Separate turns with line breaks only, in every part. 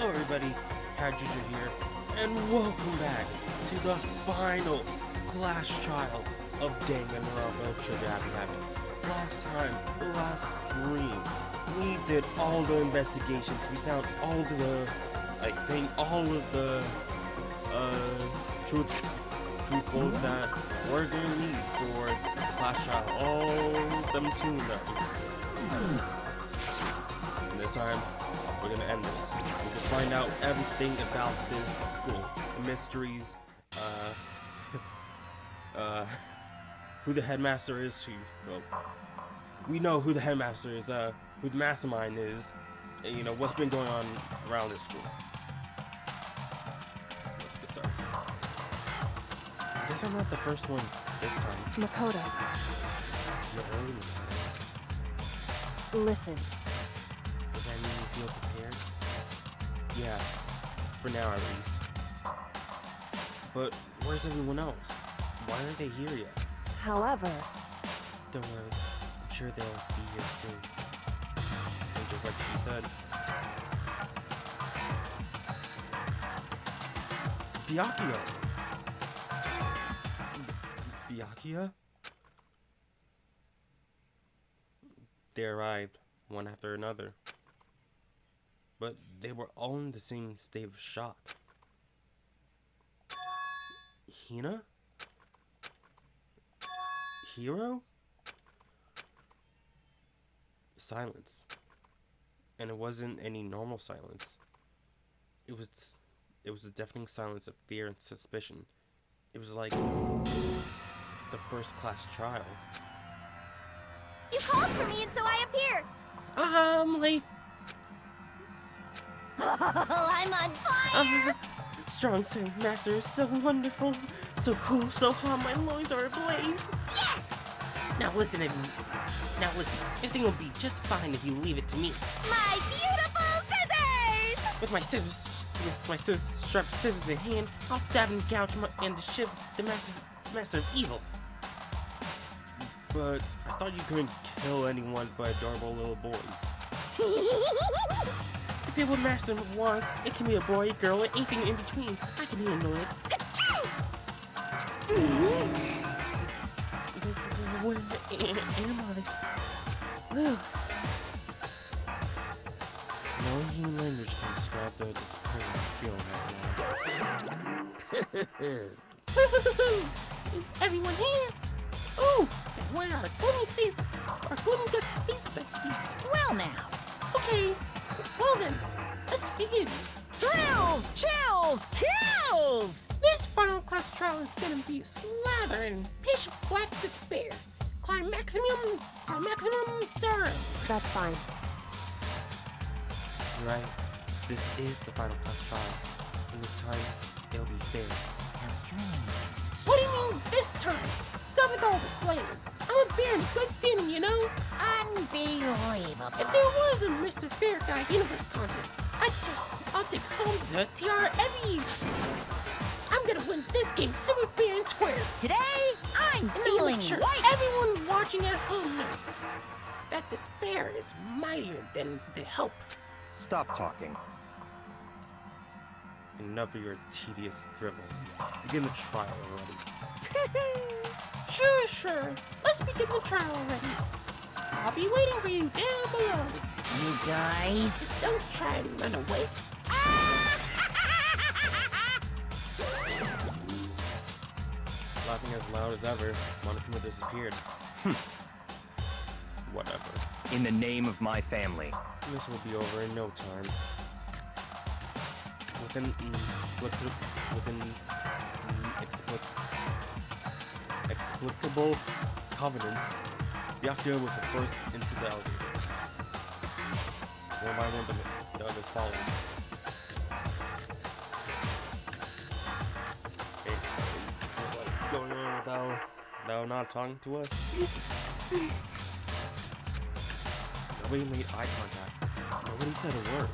Hello everybody, Pat Ginger here, and welcome back to the final class trial of Danganronpa Sugar Happy Happy. Last time, the last dream, we did all the investigations, we found all of the truthfuls that we're gonna need for the class trial, all 17 of them. And this time, we're gonna end this. We're gonna find out everything about this school, the mysteries, who the headmaster is. We know who the headmaster is, who the mastermind is, and you know what's been going on around this school. So let's get started. I guess I'm not the first one this time.
Makoto,
You're early, Makoto.
listen.
Does that mean you feel prepared? Yeah, for now at least. But where's everyone else? Why aren't they here yet?
However,
Don't worry, I'm sure they'll be here soon. And just like she said, Byakuya! Byakuya? They arrived, one after another. But they were all in the same state of shock. Hina? Hero? Silence. And it wasn't any normal silence. It was a deafening silence of fear and suspicion. It was like the first class trial.
You called for me and so I appeared!
I'm late.
Oh, I'm on fire!
Strong Sailing Master is so wonderful, so cool, so hot, my loins are ablaze.
Yes!
Now listen, everything will be just fine if you leave it to me.
My beautiful scissors!
With my sharp scissors in hand, I'll stab and gouge and shiv the master of evil. But I thought you couldn't kill anyone but adorable little boys. If it what master wants, it can be a boy, girl, or anything in between. I can handle it. Where am I?
Whew.
No human language can describe the disappointment I feel right now. Is everyone here? Oh, and where are gloomy faces? Our gloomy faces I see.
Well now.
Okay, well then, let's begin.
Thrills, chills, kills!
This final class trial is gonna be a slather in pitch black despair. Climaximum sorrow.
That's fine.
You're right. This is the final class trial. And this time, it'll be fair. That's right. What do you mean this time? Stop with all the slaying. I'm a bear in good standing, you know?
Unbelievable.
If there was a Mr. Fair Guy Universe contest, I'll take home the tiara every year. I'm gonna win this game super fair and square.
Today, I'm
And I'll
feeling
make sure
white.
everyone watching at home knows that despair is mightier than the help.
Stop talking.
Enough of your tedious dribble. Begin the trial already. Sure. Let's begin the trial already. I'll be waiting for you down below.
You guys.
Don't try and run away. Laughing as loud as ever, Monokuma disappeared. Whatever.
In the name of my family.
This will be over in no time. Explicable covenants, Byakuya was the first into the elevator. One by one, the others followed. Hey, what's going on without not talking to us? Nobody made eye contact. Nobody said a word.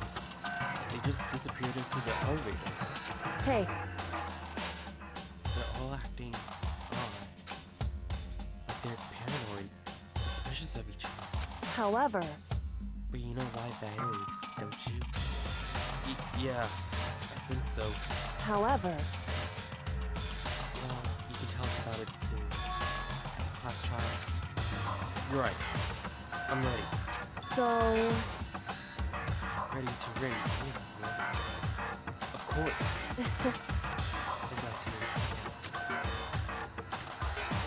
They just disappeared into the elevator.
Hey,
They're all acting odd. Like they're paranoid, suspicious of each other.
however,
But you know why that is, don't you? Yeah, I think so.
However,
You can tell us about it soon. Class trial. You're right. I'm ready.
so
Ready to ring. Of course. What about tears?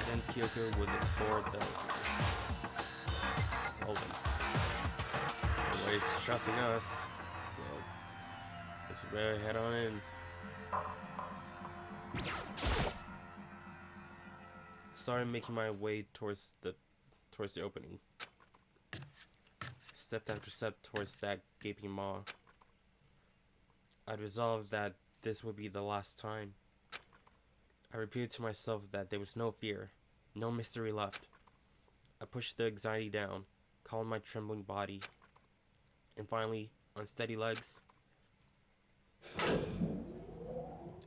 Then Kyoko would look forward the hold him. Anyways, trusting us, so let's better head on in. Started making my way towards the opening. Step after step towards that gaping maw. I'd resolved that this would be the last time. I repeated to myself that there was no fear, no mystery left. I pushed the anxiety down, calmed my trembling body, and finally, on steady legs,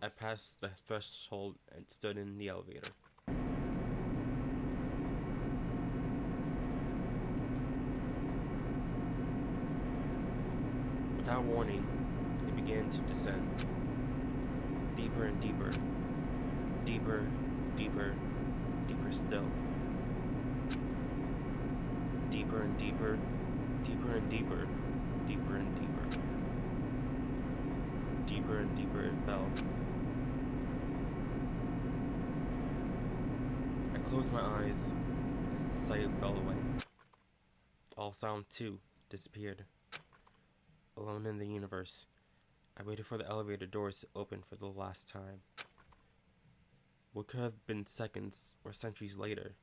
I passed the threshold and stood in the elevator. Without warning, it began to descend. Deeper and deeper. Deeper, deeper, deeper still. Deeper and deeper, deeper and deeper, deeper and deeper. Deeper and deeper it fell. I closed my eyes, and sight fell away. All sound, too, disappeared. Alone in the universe, I waited for the elevator doors to open for the last time. What could have been seconds or centuries later?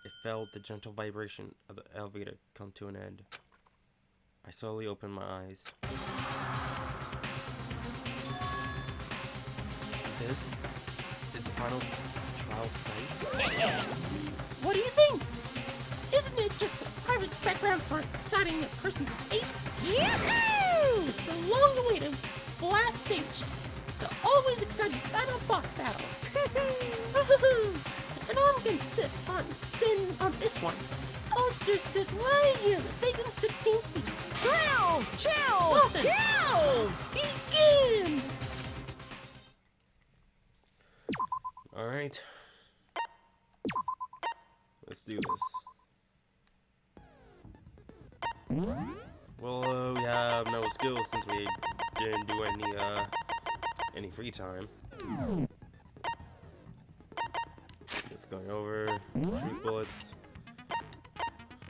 It felt the gentle vibration of the elevator come to an end. I slowly opened my eyes. This is the final trial site?
What do you think? Isn't it just a private background for deciding a person's fate? Yahoo! It's a long-awaited last stage. The always exciting final boss battle. And I'm gonna sit on this one. I'll just sit right here in the vacant 16 seat.
Thrills, chills,
Nothing.
kills!
Begin!
Alright. Let's do this. Well, we have no skills since we didn't do any free time. Just going over, shoot bullets.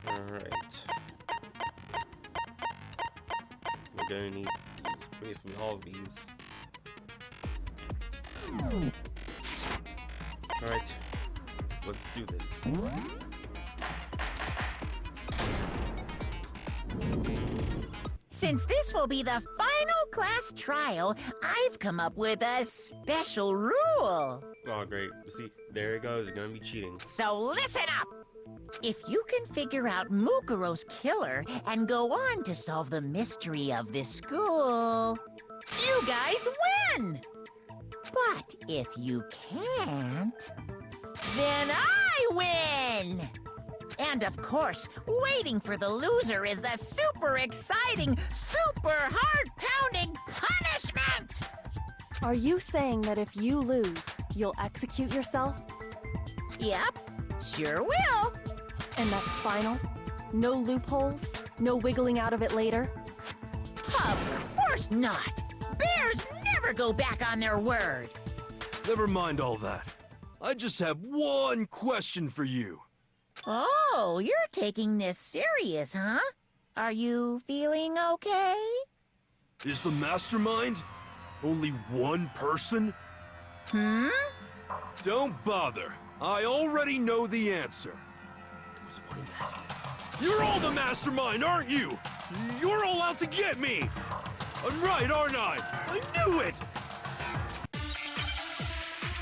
Alright. We're gonna need basically all of these. Alright, let's do this.
Since this will be the final class trial, I've come up with a special rule.
Oh, great. See, there it goes. It's gonna be cheating.
So listen up! If you can figure out Mukuro's killer and go on to solve the mystery of this school, you guys win! But if you can't, then I win! And of course, waiting for the loser is the super exciting, super heart-pounding punishment!
are you saying that if you lose, you'll execute yourself?
Yep, sure will.
And that's final? No loopholes? No wiggling out of it later?
Of course not! Bears never go back on their word!
Never mind all that. I just have one question for you.
Oh, you're taking this serious, huh? Are you feeling okay?
Is the mastermind only one person?
Hmm?
Don't bother. I already know the answer.
What's the point of asking?
You're all the mastermind, aren't you? You're all out to get me! I'm right, aren't I? I knew it!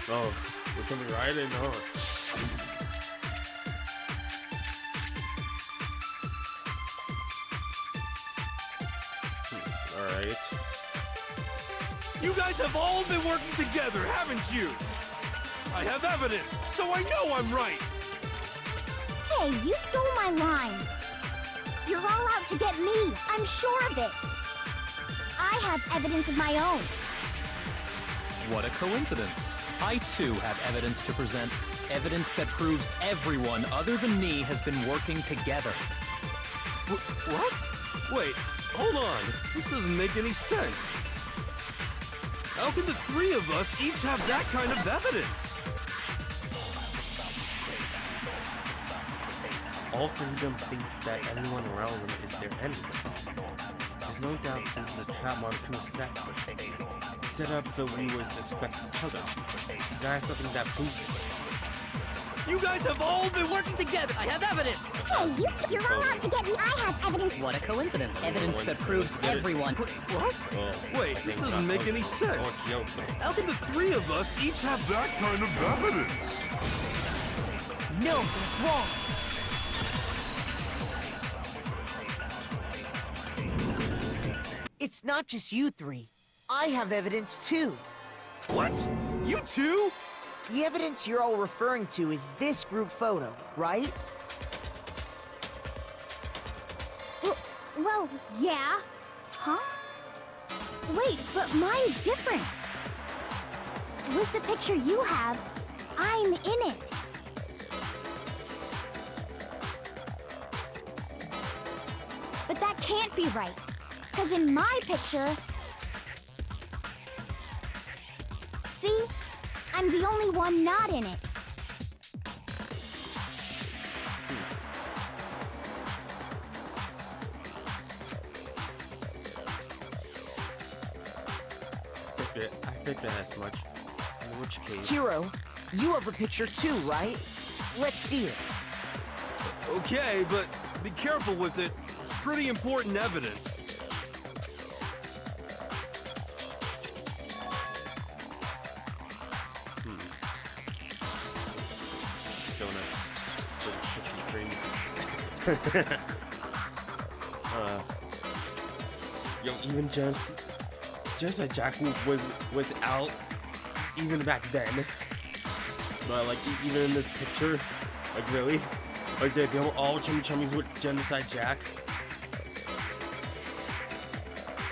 Oh, we're coming right in, huh? Alright.
You guys have all been working together, haven't you? I have evidence, so I know I'm right.
Hey, you stole my line. You're all out to get me. I'm sure of it. I have evidence of my own.
What a coincidence. I too have evidence to present. Evidence that proves everyone other than me has been working together.
What? Wait, hold on. This doesn't make any sense. How can the three of us each have that kind of evidence?
All three of them think that anyone around them is their enemy. There's no doubt this is a trap Monokuma set. He set up so we would suspect each other. That is something that proves it.
You guys have all been working together. I have evidence.
Hey, you're all out to get me. I have evidence.
What a coincidence. Evidence that proves everyone.
What?
Oh,
Wait, this doesn't make any sense. How can the three of us each have that kind of evidence?
No, that's wrong. It's not just you three. I have evidence too.
What? You too?
The evidence you're all referring to is this group photo, right?
Well, yeah. Huh? Wait, but mine's different. With the picture you have, I'm in it. But that can't be right. Because in my picture... See? I'm the only one not in it.
I think that as much. In which case...
Hiro, you have a picture too, right? Let's see it.
Okay, but be careful with it. It's pretty important evidence.
Yo, even just like Jack was out even back then. But like even in this picture, like really, like they don't all chummies with Genocide Jack.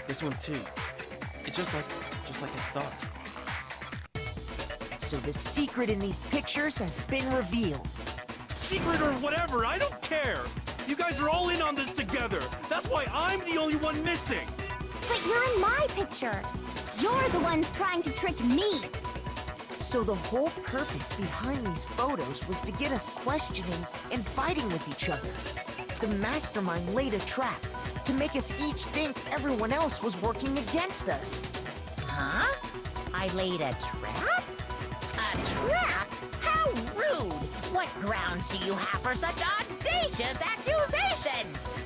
This one too. It's just like I thought.
So the secret in these pictures has been revealed.
Secret or whatever, I don't care. You guys are all in on this together. That's why I'm the only one missing.
But you're in my picture. You're the ones trying to trick me.
So the whole purpose behind these photos was to get us questioning and fighting with each other. The mastermind laid a trap to make us each think everyone else was working against us. Huh? I laid a trap? A trap? How rude! What grounds do you have for such audacious accusations?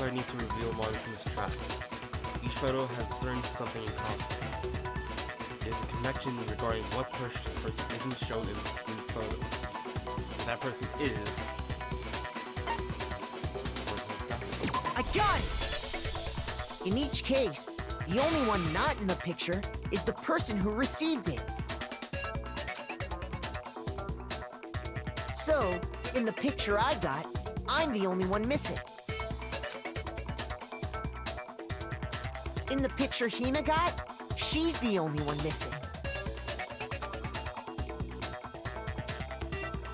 I need to reveal Monokuma's trap. Each photo has a certain something in common. There's a connection regarding what person isn't shown in the photos. That person is...
I got it! In each case, the only one not in the picture is the person who received it. So, in the picture I got, I'm the only one missing. In the picture Hina got, she's the only one missing.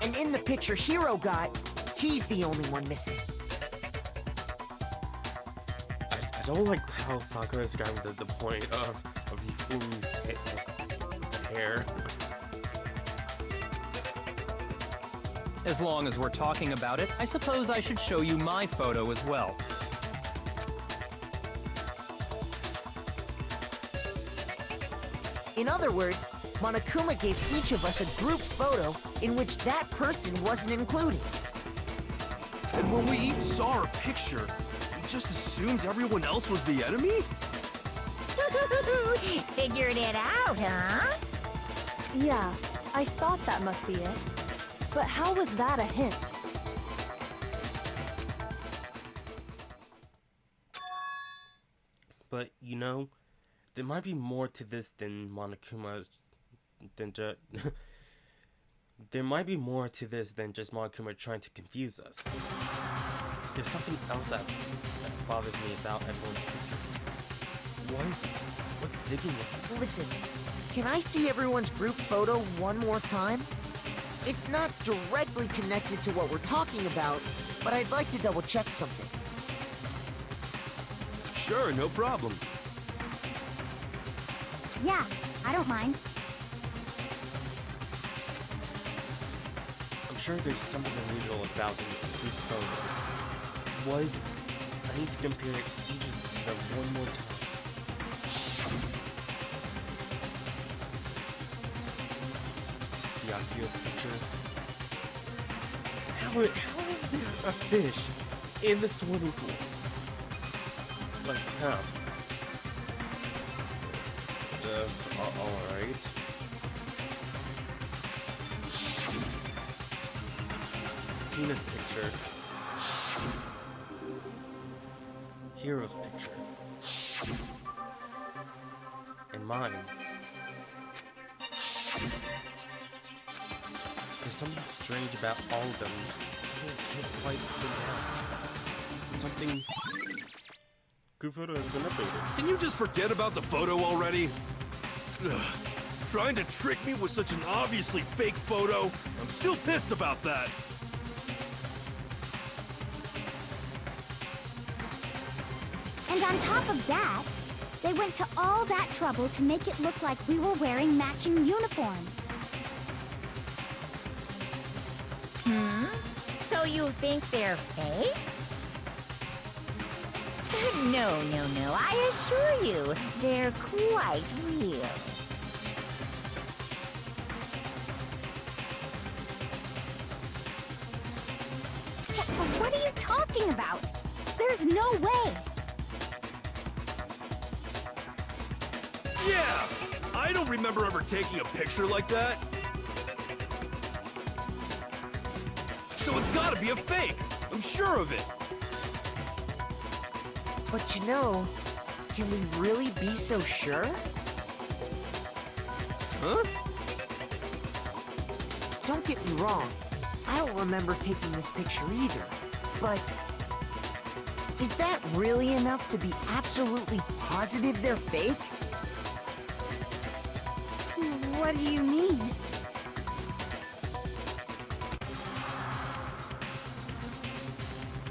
And in the picture Hiro got, he's the only one missing.
I don't like how Sakura is describing the point of Hifumi's hair.
As long as we're talking about it, I suppose I should show you my photo as well.
In other words, Monokuma gave each of us a group photo in which that person wasn't included.
And when we each saw our picture, we just assumed everyone else was the enemy?
Figured it out, huh?
Yeah, I thought that must be it. But how was that a hint?
But, you know, there might be more to this than Monokuma's... there might be more to this than just Monokuma trying to confuse us. there's something else that bothers me about everyone's pictures. What is it? What's sticking with me?
Listen, can I see everyone's group photo one more time? It's not directly connected to what we're talking about, but I'd like to double check something.
Sure, no problem.
Yeah, I don't mind.
I'm sure there's something unusual about these group photos. What is it? I need to compare each of them one more time. The obvious picture. How is there a fish in the swimming pool? Like, how? Alright. Penis picture. Hero's picture. And mine. There's something strange about all of them. I can't quite figure out. Something. Group photo has been updated.
Can you just forget about the photo already? Ugh. Trying to trick me with such an obviously fake photo? I'm still pissed about that.
And on top of that, they went to all that trouble to make it look like we were wearing matching uniforms.
So you think they're fake? No, no, no. I assure you, they're quite real.
What are you talking about? There's no way.
Yeah! I don't remember ever taking a picture like that. So it's gotta be a fake. I'm sure of it.
But you know, can we really be so sure?
Huh?
Don't get me wrong, I don't remember taking this picture either, but is that really enough to be absolutely positive they're fake?
What do you mean?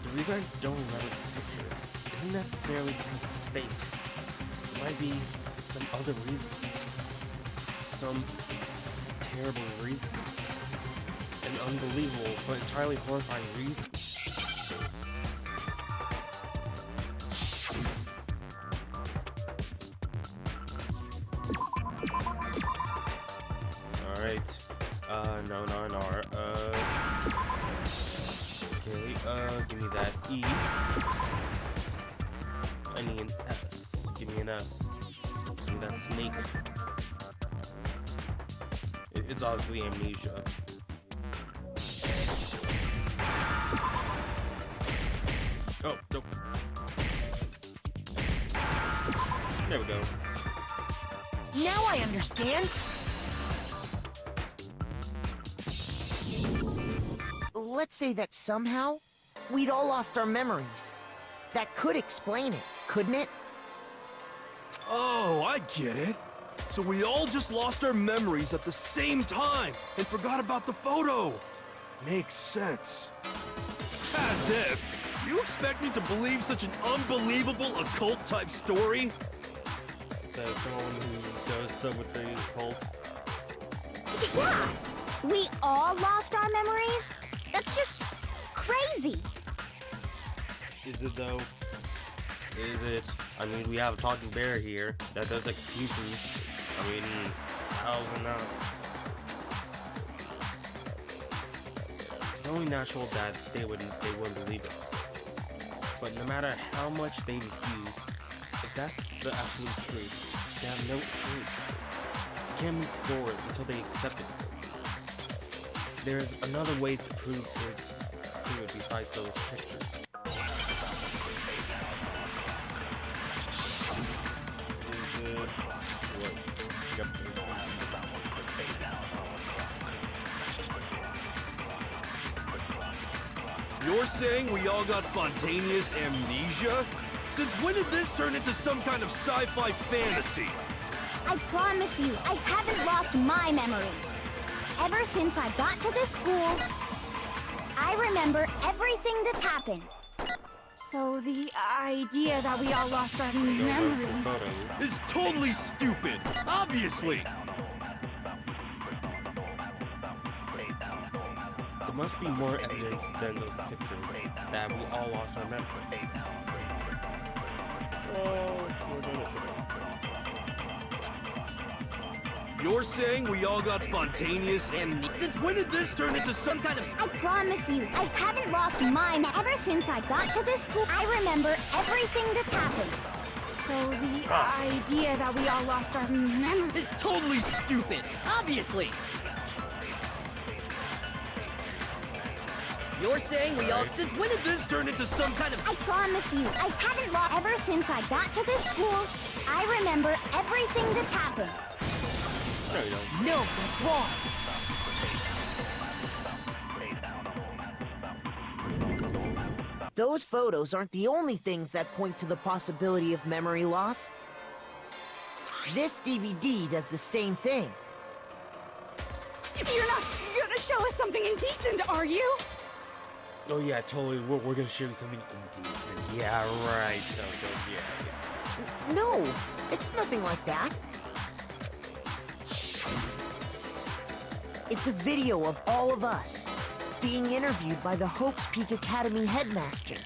The reason I don't remember this picture isn't necessarily because it's fake. It might be some other reason. Some terrible reason. An unbelievable but entirely horrifying reason. Alright. No, not an R. Okay, give me that E. I need an S. Give me an S. Give me that snake. It's obviously amnesia. Oh, nope. There we go.
Now I understand! Let's say that somehow, we'd all lost our memories. That could explain it, couldn't it?
Oh, I get it. So we all just lost our memories at the same time and forgot about the photo. Makes sense. As if. You expect me to believe such an unbelievable occult-type story?
So someone who does so with the cult.
Yeah, we all lost our memories? That's just crazy.
Is it though? Is it? I mean, we have a talking bear here that does executions. I mean, how's it not? It's only natural that they wouldn't believe it. But no matter how much they refuse, if that's the absolute truth, they have no choice. They can't move forward until they accept it. There's another way to prove it besides those pictures. Is it what? Yep.
You're saying we all got spontaneous amnesia? Since when did this turn into some kind of sci-fi fantasy?
I promise you, I haven't lost my memory. Ever since I got to this school, I remember everything that's happened. So the idea that we all lost our memories...
Is totally stupid, obviously!
There must be more evidence than those pictures that we all lost our memory. Well, we're gonna show it.
You're saying we all got spontaneous amnesia? Since when did this turn into some kind of...
I promise you, I haven't lost mine. Ever since I got to this school, I remember everything that's happened. So the idea that we all lost our memories...
Is totally stupid, obviously. You're saying we all...
Since when did this turn into some kind of...
I promise you, I haven't lost... Ever since I got to this school, I remember everything that's happened.
There you go.
No, that's wrong. Those photos aren't the only things that point to the possibility of memory loss. This DVD does the same thing.
You're not gonna show us something indecent, are you?
Oh yeah, totally. We're gonna show you something indecent. Yeah, right. So yeah.
No, it's nothing like that. It's a video of all of us being interviewed by the Hope's Peak Academy headmaster.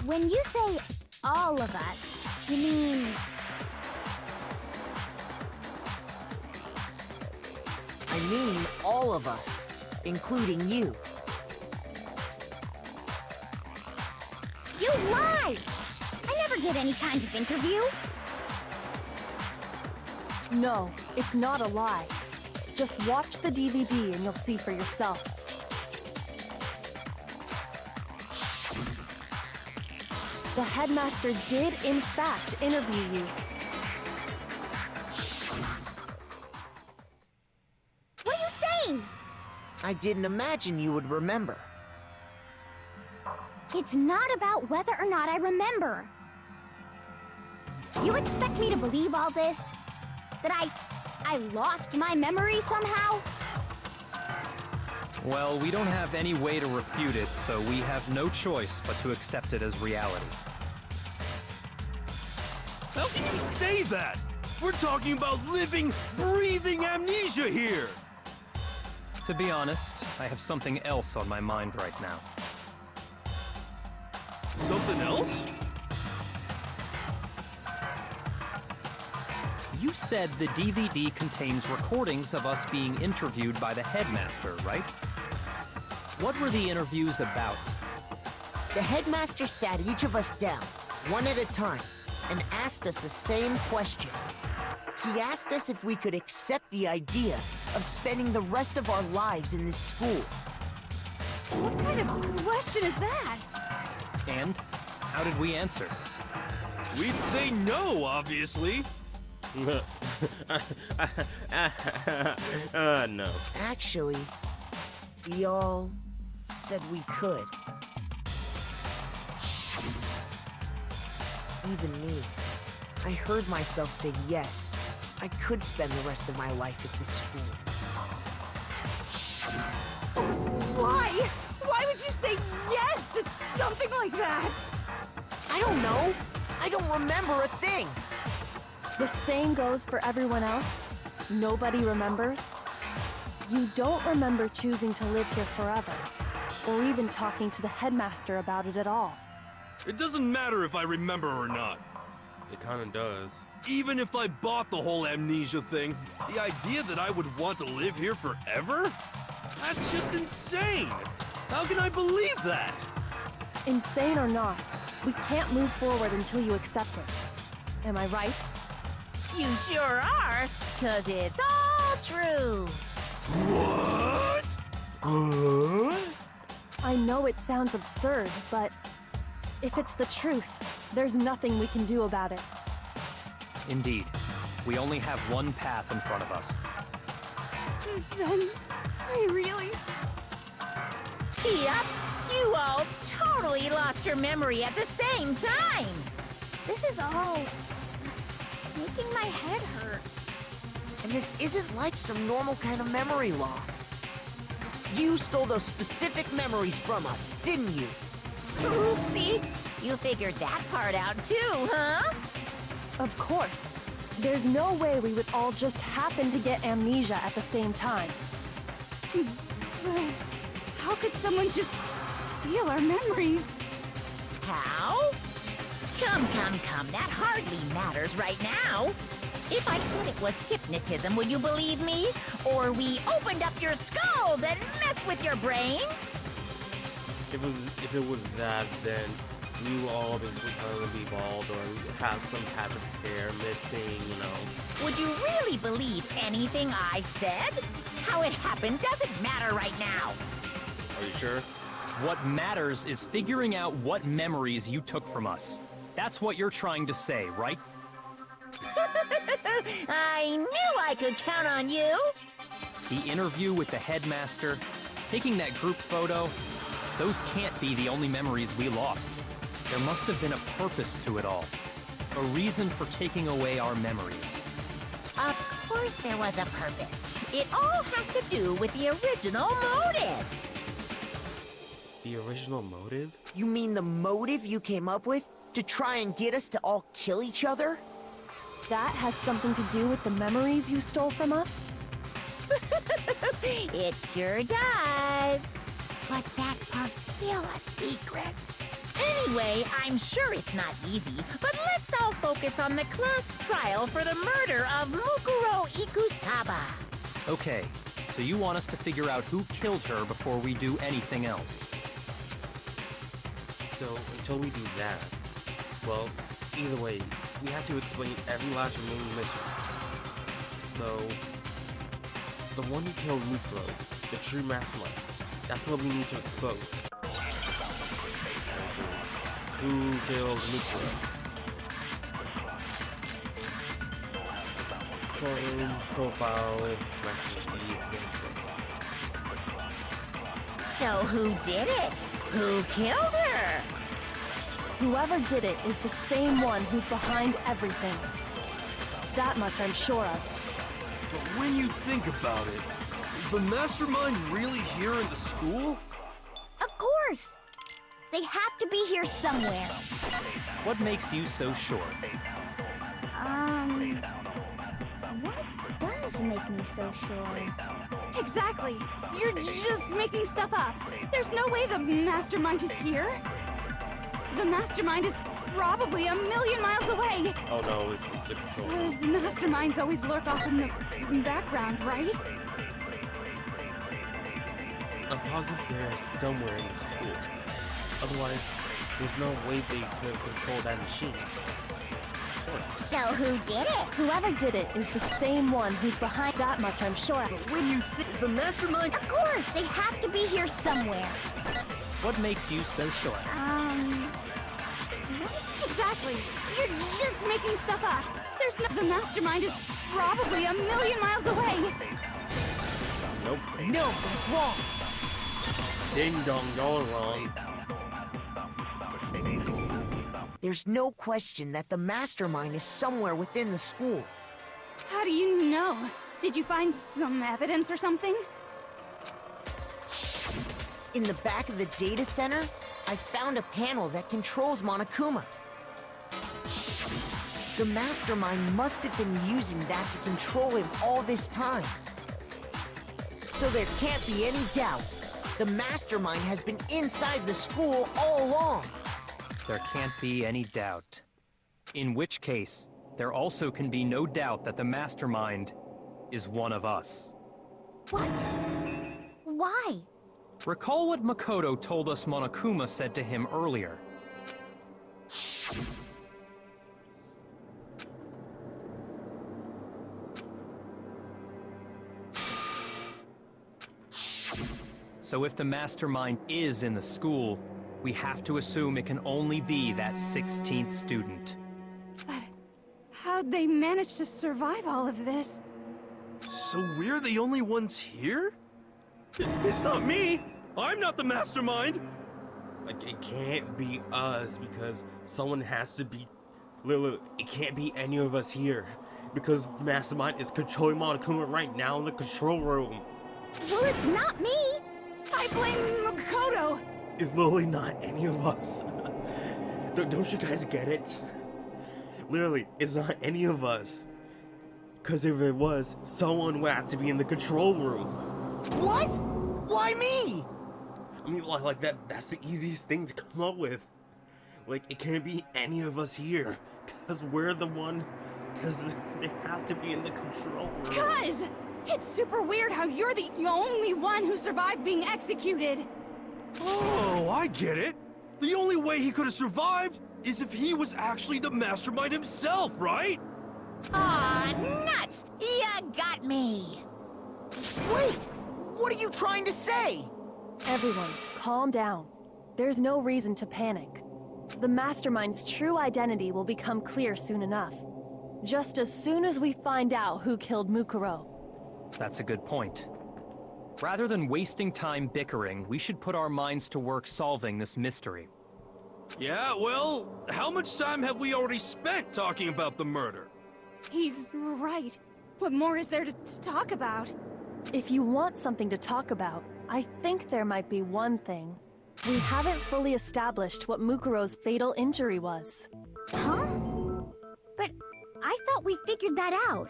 When you say all of us, you mean...
I mean all of us, including you.
You lied! I never did any kind of interview.
No, it's not a lie. Just watch the DVD and you'll see for yourself. The headmaster did, in fact, interview you.
What are you saying?
I didn't imagine you would remember.
It's not about whether or not I remember. You expect me to believe all this? That I lost my memory somehow?
Well, we don't have any way to refute it, so we have no choice but to accept it as reality.
How can you say that? We're talking about living, breathing amnesia here!
To be honest, I have something else on my mind right now.
Something else?
You said the DVD contains recordings of us being interviewed by the headmaster, right? What were the interviews about?
The headmaster sat each of us down, one at a time, and asked us the same question. He asked us if we could accept the idea of spending the rest of our lives in this school.
What kind of question is that?
And how did we answer?
We'd say no, obviously.
No.
Actually, we all said we could. Even me. I heard myself say yes. I could spend the rest of my life at this school.
Why? Why would you say yes to something like that?
I don't know. I don't remember a thing.
The same goes for everyone else. Nobody remembers. You don't remember choosing to live here forever, or even talking to the headmaster about it at all.
It doesn't matter if I remember or not.
It kind of does.
Even if I bought the whole amnesia thing, the idea that I would want to live here forever? That's just insane! How can I believe that?
Insane or not, we can't move forward until you accept it. Am I right?
You sure are, 'cause it's all true.
What?
I know it sounds absurd, but if it's the truth, there's nothing we can do about it.
Indeed. We only have one path in front of us.
Then I really...
Yep, you all totally lost your memory at the same time.
This is all making my head hurt.
And this isn't like some normal kind of memory loss. You stole those specific memories from us, didn't you?
Oopsie, you figured that part out too, huh?
Of course. There's no way we would all just happen to get amnesia at the same time.
How could someone just steal our memories?
How? Come, that hardly matters right now. If I said it was hypnotism, would you believe me? Or we opened up your skulls and messed with your brains?
If it was that, then we will all be probably bald or have some patch of hair missing, you know.
Would you really believe anything I said? How it happened doesn't matter right now.
Are you sure?
What matters is figuring out what memories you took from us. That's what you're trying to say, right?
I knew I could count on you.
The interview with the headmaster, taking that group photo, those can't be the only memories we lost. There must have been a purpose to it all. A reason for taking away our memories.
Of course there was a purpose. It all has to do with the original motive.
The original motive?
You mean the motive you came up with? To try and get us to all kill each other?
That has something to do with the memories you stole from us?
It sure does. But that part's still a secret. Anyway, I'm sure it's not easy, but let's all focus on the class trial for the murder of Mukuro Ikusaba.
Okay, so you want us to figure out who killed her before we do anything else.
So, until we do that, well, either way, we have to explain every last remaining mystery. So, the one who killed Mukuro, the true mastermind, that's what we need to expose. Who killed Mukuro? Clone, profile, message,
So who did it? Who killed her?
Whoever did it is the same one who's behind everything. That much I'm sure of.
But when you think about it, is the mastermind really here in the school?
Of course! They have to be here somewhere.
What makes you so sure?
What does make me so sure?
Exactly. You're just making stuff up. There's no way the mastermind is here. The mastermind is probably 1,000,000 miles away.
Oh no, it's the control room.
Those masterminds always lurk off in the background, right?
I'm positive they're somewhere in the school. Otherwise, there's no way they could control that machine. Of course.
So who did it?
Whoever did it is the same one who's behind. That much I'm sure of.
When you think is the mastermind,
Of course! They have to be here somewhere.
What makes you so sure?
Exactly. You're just making stuff up. There's no. The mastermind is probably 1,000,000 miles away.
Nope.
No, that's wrong.
Ding dong, you're wrong.
There's no question that the mastermind is somewhere within the school.
How do you know? Did you find some evidence or something?
In the back of the data center, I found a panel that controls Monokuma. The mastermind must have been using that to control him all this time. So there can't be any doubt. The mastermind has been inside the school all along.
There can't be any doubt. In which case, there also can be no doubt that the mastermind is one of us.
What? Why?
Recall what Makoto told us Monokuma said to him earlier. So if the mastermind is in the school, we have to assume it can only be that 16th student.
But how'd they manage to survive all of this?
So we're the only ones here? It's not me! I'm not the mastermind!
Like, it can't be us because someone has to be. Literally, it can't be any of us here because the Mastermind is controlling Monokuma right now in the control room.
Well, it's not me.
I blame Makoto.
It's literally not any of us. Don't you guys get it? Literally, it's not any of us. Because if it was, someone would have to be in the control room.
What? Why me?
I mean, like that's the easiest thing to come up with. Like, it can't be any of us here. Because we're the one. Because they have to be in the control room.
Cuz! It's super weird how you're the only one who survived being executed.
Oh, I get it. The only way he could have survived is if he was actually the mastermind himself, right?
Aw, nuts! You got me!
Wait! What are you trying to say?
Everyone, calm down. There's no reason to panic. The Mastermind's true identity will become clear soon enough. Just as soon as we find out who killed Mukuro.
That's a good point. Rather than wasting time bickering, we should put our minds to work solving this mystery.
Yeah, well, how much time have we already spent talking about the murder?
He's right. What more is there to talk about?
If you want something to talk about, I think there might be one thing. We haven't fully established what Mukuro's fatal injury was.
Huh? But I thought we figured that out.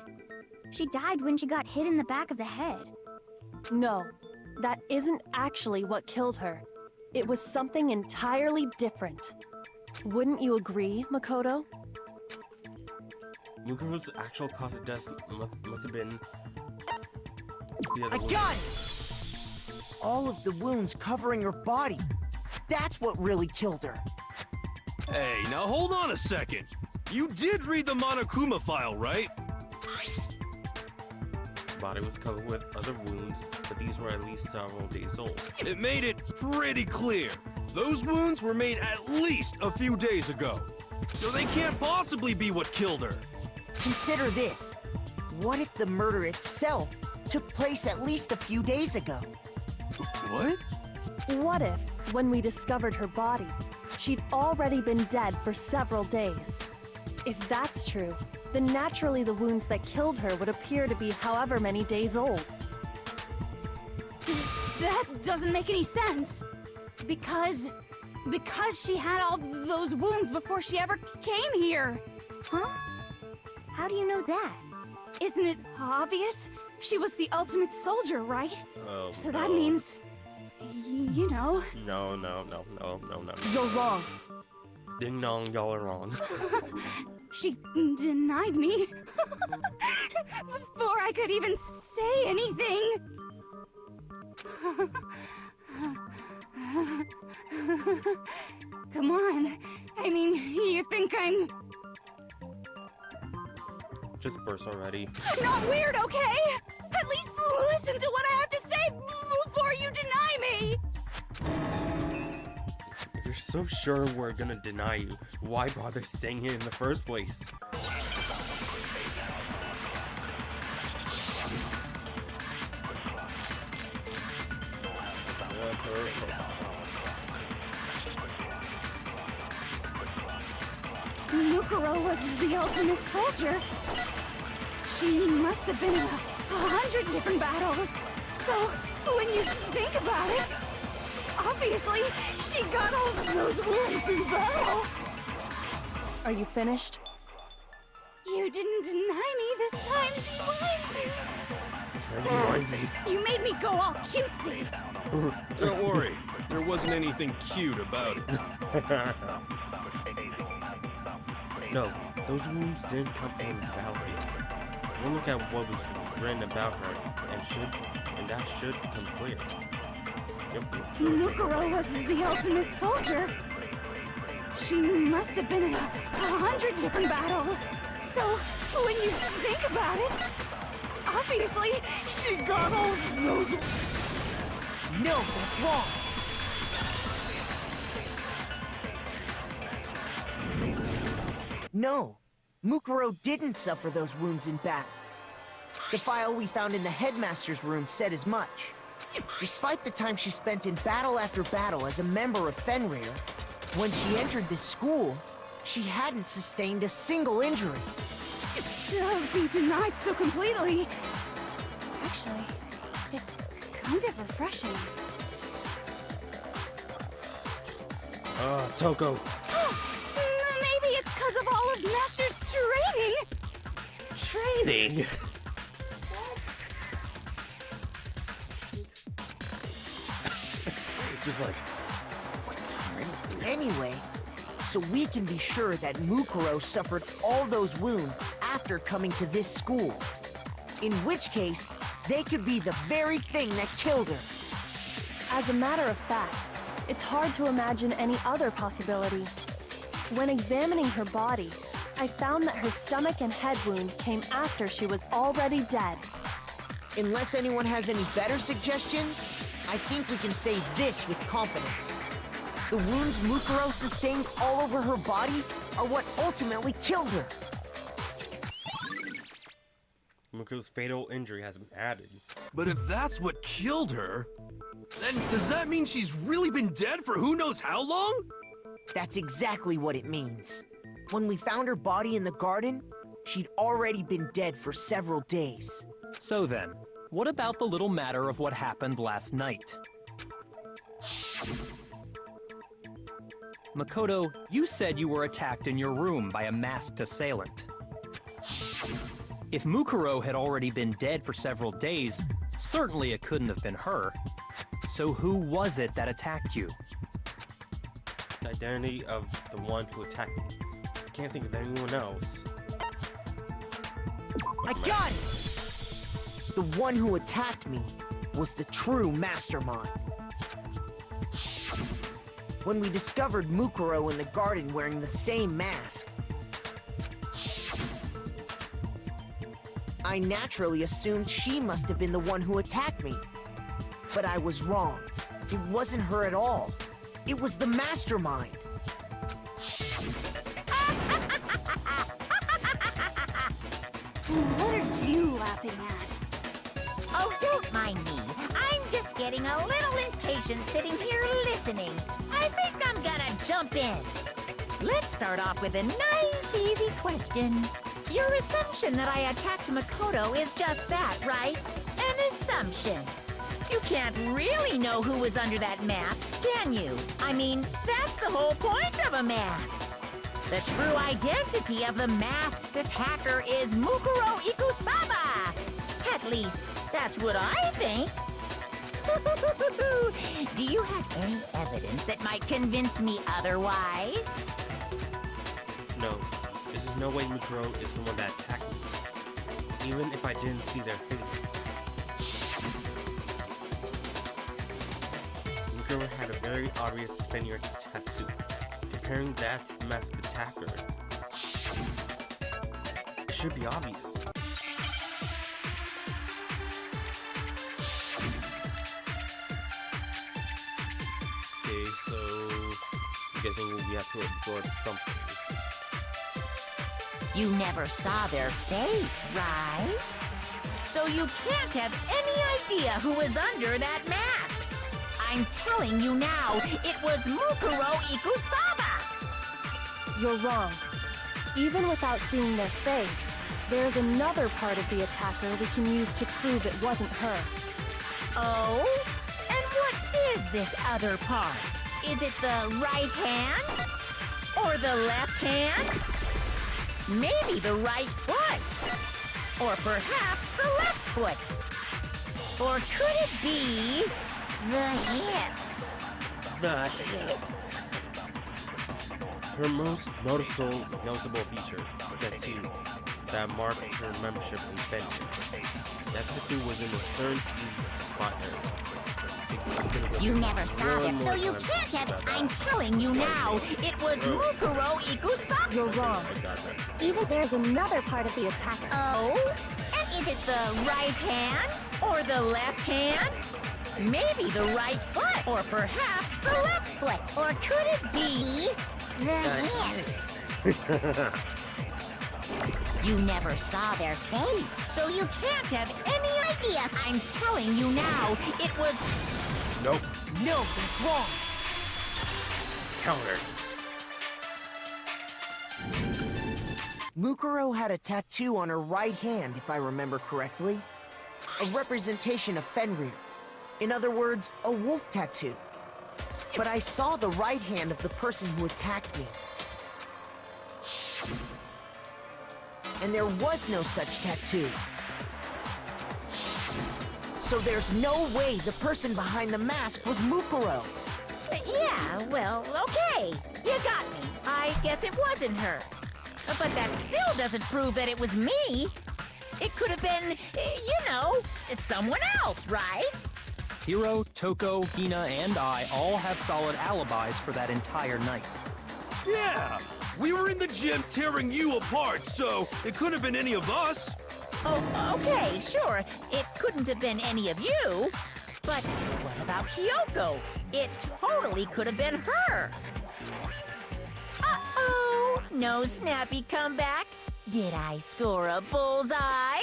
She died when she got hit in the back of the head.
No, that isn't actually what killed her. It was something entirely different. Wouldn't you agree, Makoto?
Mukuro's actual cause of death must have been the other
I
one.
got it! All of the wounds covering her body. That's what really killed her.
Hey, now hold on a second. You did read the Monokuma file, right?
Body was covered with other wounds, but these were at least several days old.
It made it pretty clear. Those wounds were made at least a few days ago. So they can't possibly be what killed her.
Consider this. What if the murder itself took place at least a few days ago?
What?
What if, when we discovered her body, she'd already been dead for several days? If that's true, then naturally the wounds that killed her would appear to be however many days old.
That doesn't make any sense. Because she had all those wounds before she ever came here.
Huh? How do you know that?
Isn't it obvious? She was the ultimate soldier, right?
Oh,
So that
no.
means, you know.
No.
You're wrong.
Ding dong, y'all are wrong.
She denied me. Before I could even say anything. Come on. I mean, you think I'm
Just burst already.
not weird, okay? At least listen to what I have to say before you deny me.
If you're so sure we're gonna deny you, why bother saying it in the first place?
Mukuro was the ultimate soldier. She must have been in 100 different battles. So, when you think about it, obviously, she got all those wounds in battle.
Are you finished?
You didn't deny me this time, Swiney. You made me go all cutesy.
Don't worry. There wasn't anything cute about it.
No, those wounds didn't come from the battlefield. We'll look at what was written about her, and that should become clear. Yep, so
Mukuro was the ultimate soldier. She must have been in 100 different battles. So, when you think about it, obviously, she got all those.
No, that's wrong. No, Mukuro didn't suffer those wounds in battle. The file we found in the headmaster's room said as much. Despite the time she spent in battle after battle as a member of Fenrir, when she entered this school, she hadn't sustained a single injury.
To be denied so completely. Actually, it's kind of refreshing.
Toko.
Maybe it's because of all of Master's training.
Training? Just like...
Anyway, so we can be sure that Mukuro suffered all those wounds after coming to this school. In which case, they could be the very thing that killed her.
As a matter of fact, it's hard to imagine any other possibility. When examining her body, I found that her stomach and head wounds came after she was already dead.
Unless anyone has any better suggestions, I think we can say this with confidence. The wounds Mukuro sustained all over her body are what ultimately killed her.
Mukuro's fatal injury has been added.
But if that's what killed her, then does that mean she's really been dead for who knows how long?
That's exactly what it means. When we found her body in the garden, she'd already been dead for several days.
So then, what about the little matter of what happened last night? Makoto, you said you were attacked in your room by a masked assailant. If Mukuro had already been dead for several days, certainly it couldn't have been her. So who was it that attacked you?
The identity of the one who attacked me. I can't think of anyone else.
I got it! The one who attacked me was the true mastermind. When we discovered Mukuro in the garden wearing the same mask, I naturally assumed she must have been the one who attacked me. But I was wrong. It wasn't her at all. It was the mastermind.
What are you laughing at?
Oh, don't mind me. I'm just getting a little impatient sitting here listening. I think I'm gonna jump in. Let's start off with a nice, easy question. Your assumption that I attacked Makoto is just that, right? An assumption. You can't really know who was under that mask, can you? I mean, that's the whole point of a mask. The true identity of the masked attacker is Mukuro Ikusaba. At least, that's what I think. Do you have any evidence that might convince me otherwise?
No, there's no way Mukuro is the one that attacked me. Even if I didn't see their face. Mukuro had a very obvious Fenrir tattoo. Comparing that to the masked attacker, it should be obvious. Okay, so I'm guessing we have to absorb something.
You never saw their face, right? So you can't have any idea who was under that mask. I'm telling you now, it was Mukuro Ikusaba!
You're wrong. Even without seeing their face, there's another part of the attacker we can use to prove it wasn't her.
Oh? And what is this other part? Is it the right hand? Or the left hand? Maybe the right foot? Or perhaps the left foot? Or could it be the hips?
The hips. Her most noticeable feature was that tattoo that marked her membership in Fenrir. That tattoo was in a certain spot area.
You never saw them, so you can't have. I'm telling you now, it was Mukuro Ikusaba.
You're wrong. Even there's another part of the attacker.
Oh? And is it the right hand? Or the left hand? Maybe the right foot? Or perhaps the left foot? Or could it be the hips? You never saw their face, so you can't have any idea. I'm telling you now, it was...
Nope.
No, that's wrong.
Counter.
Mukuro had a tattoo on her right hand, if I remember correctly. A representation of Fenrir. In other words, a wolf tattoo. But I saw the right hand of the person who attacked me. And there was no such tattoo. So there's no way the person behind the mask was Mukuro.
Yeah, well, okay. You got me. I guess it wasn't her. But that still doesn't prove that it was me. It could have been, someone else, right?
Hiro, Toko, Hina, and I all have solid alibis for that entire night.
Yeah! We were in the gym tearing you apart, so it couldn't have been any of us.
Oh, okay, sure. It couldn't have been any of you. But what about Kyoko? It totally could have been her. Uh-oh! No snappy comeback? Did I score a bullseye?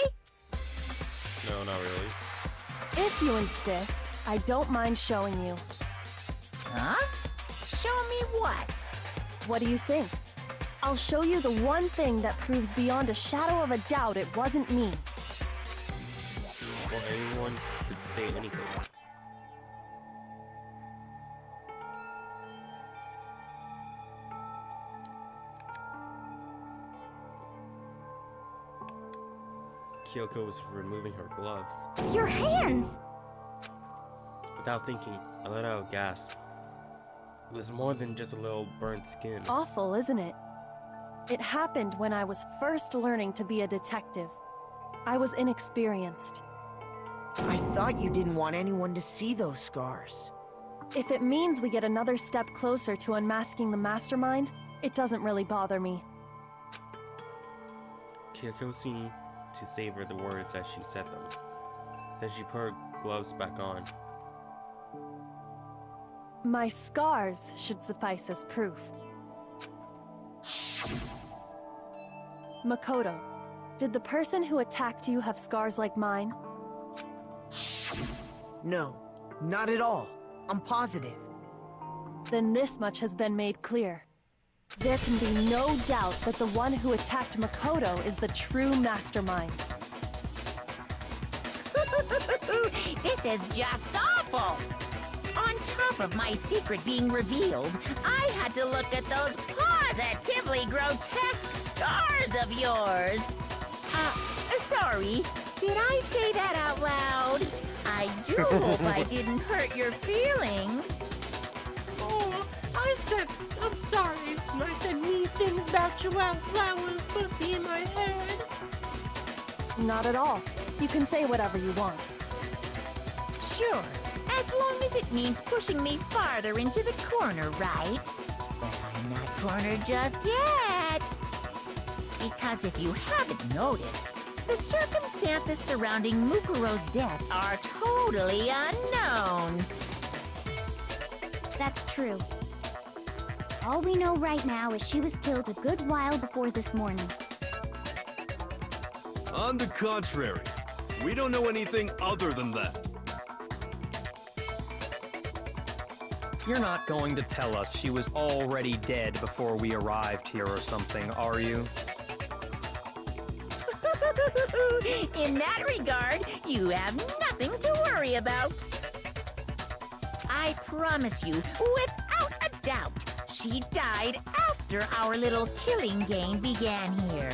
No, not really.
If you insist, I don't mind showing you.
Huh? Show me what?
What do you think? I'll show you the one thing that proves beyond a shadow of a doubt it wasn't me.
Well, anyone could say anything. Kyoko was removing her gloves.
Your hands!
Without thinking, I let out a gasp. It was more than just a little burnt skin.
Awful, isn't it? It happened when I was first learning to be a detective. I was inexperienced.
I thought you didn't want anyone to see those scars.
If it means we get another step closer to unmasking the mastermind, it doesn't really bother me.
Kyoko seemed to savor the words as she said them. Then she put her gloves back on.
My scars should suffice as proof. Makoto, did the person who attacked you have scars like mine?
No, not at all. I'm positive.
Then this much has been made clear. There can be no doubt that the one who attacked Makoto is the true mastermind.
This is just awful! On top of my secret being revealed, I had to look at those positively grotesque scars of yours. Sorry, did I say that out loud? I do hope I didn't hurt your feelings.
Oh, I said I'm sorry, and I said mean things about you out loud when it was supposed to be in my head.
Not at all. You can say whatever you want.
Sure, as long as it means pushing me farther into the corner, right? But I'm not cornered just yet. Because if you haven't noticed, the circumstances surrounding Mukuro's death are totally unknown.
That's true. All we know right now is she was killed a good while before this morning.
On the contrary, we don't know anything other than that.
You're not going to tell us she was already dead before we arrived here or something, are you?
In that regard, you have nothing to worry about. I promise you, without a doubt, she died after our little killing game began here.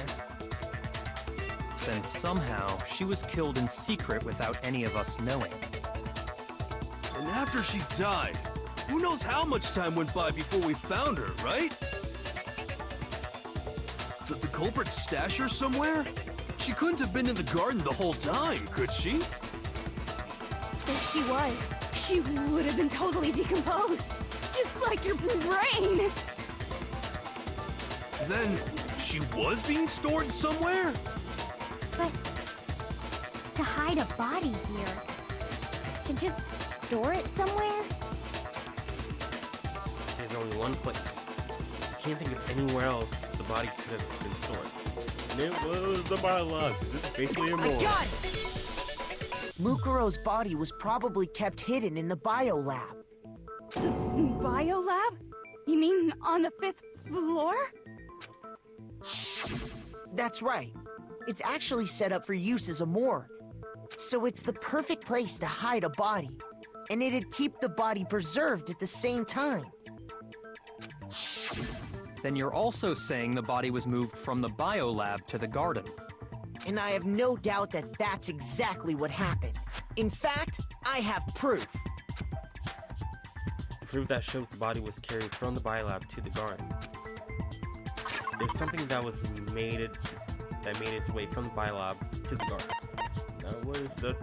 Then somehow she was killed in secret without any of us knowing.
And after she died, who knows how much time went by before we found her, right? Did the culprit stash her somewhere? She couldn't have been in the garden the whole time, could she?
If she was, she would have been totally decomposed. Just like your brain.
Then, she was being stored somewhere?
But to hide a body here, to just store it somewhere?
There's only one place. I can't think of anywhere else the body could have been stored. And it was the biolog. It's basically a
I
moron.
got it! Mukuro's body was probably kept hidden in the biolab.
Biolab? You mean on the 5th floor?
That's right. It's actually set up for use as a morgue. So it's the perfect place to hide a body. And it'd keep the body preserved at the same time.
Then you're also saying the body was moved from the biolab to the garden.
And I have no doubt that that's exactly what happened. In fact, I have proof.
Proof that shows the body was carried from the biolab to the garden. There's something that made its way from the biolab to the gardens. That was the...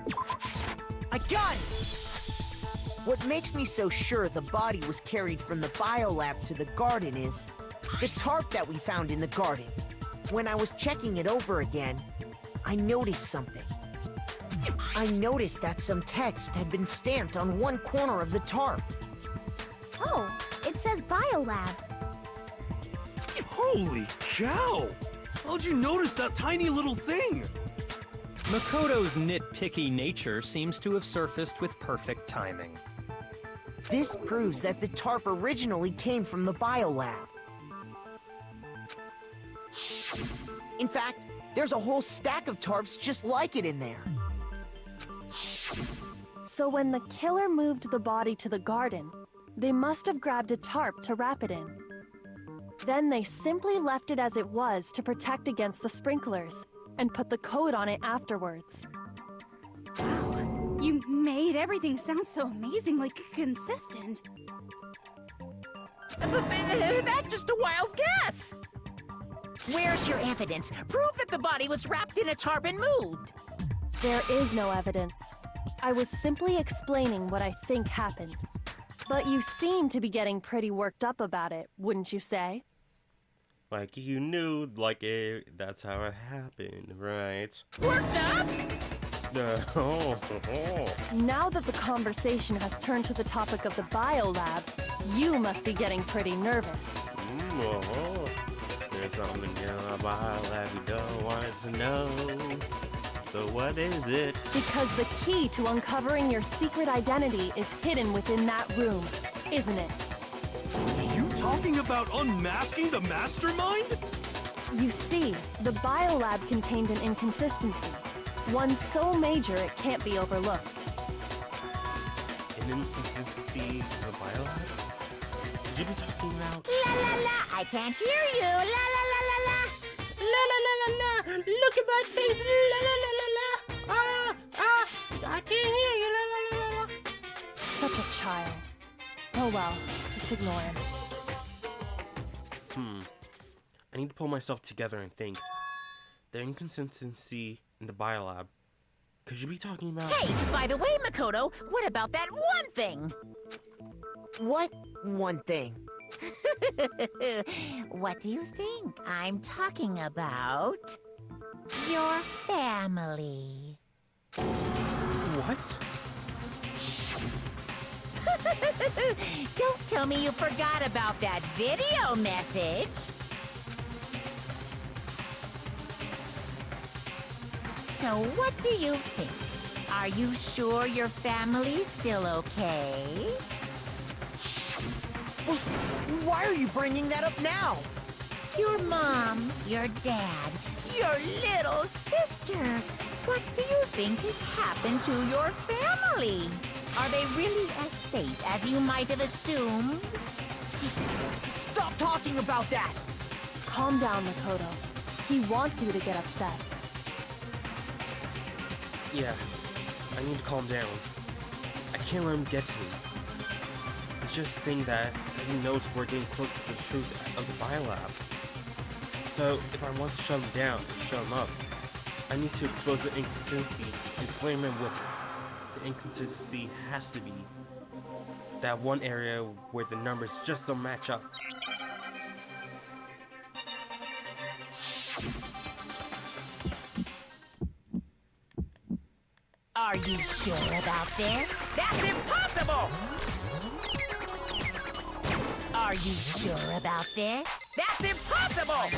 I got it! What makes me so sure the body was carried from the biolab to the garden is the tarp that we found in the garden. When I was checking it over again, I noticed something. I noticed that some text had been stamped on one corner of the tarp.
Oh, it says Biolab.
Holy cow! How'd you notice that tiny little thing?
Makoto's nitpicky nature seems to have surfaced with perfect timing.
This proves that the tarp originally came from the biolab. In fact, there's a whole stack of tarps just like it in there.
So when the killer moved the body to the garden, they must have grabbed a tarp to wrap it in. Then they simply left it as it was to protect against the sprinklers, and put the code on it afterwards.
Wow, you made everything sound so amazingly consistent.
That's just a wild guess! Where's your evidence? Prove that the body was wrapped in a tarp and moved!
There is no evidence. I was simply explaining what I think happened. But you seem to be getting pretty worked up about it, wouldn't you say?
Like you knew, that's how it happened, right?
Worked up?
No.
Now that the conversation has turned to the topic of the biolab, you must be getting pretty nervous.
There's something in the biolab you don't want to know. So what is it?
Because the key to uncovering your secret identity is hidden within that room, isn't it?
You talking about unmasking the mastermind?
You see, the biolab contained an inconsistency. One so major it can't be overlooked.
An inconsistency in the biolab? Did you be talking about?
La la la, I can't hear you. La la la la la.
La la la la la. Look at my face. La la la la la. I can't hear you. La la la la la.
Such a child. Oh well, just ignore him.
I need to pull myself together and think. The inconsistency in the biolab. Could you be talking about?
Hey, by the way, Makoto, what about that one thing?
What one thing?
What do you think I'm talking about? Your family.
What?
Don't tell me you forgot about that video message. So what do you think? Are you sure your family's still okay?
Why are you bringing that up now?
Your mom, your dad, your little sister. What do you think has happened to your family? Are they really as safe as you might have assumed?
Stop talking about that!
Calm down, Makoto. He wants you to get upset.
Yeah, I need to calm down. I can't let him get to me. He's just saying that because he knows we're getting close to the truth of the biolab. So if I want to shut him down and shut him up, I need to expose the inconsistency and slam him with it. The inconsistency has to be that one area where the numbers just don't match up.
Are you sure about this? That's impossible! Are you sure about this? That's impossible!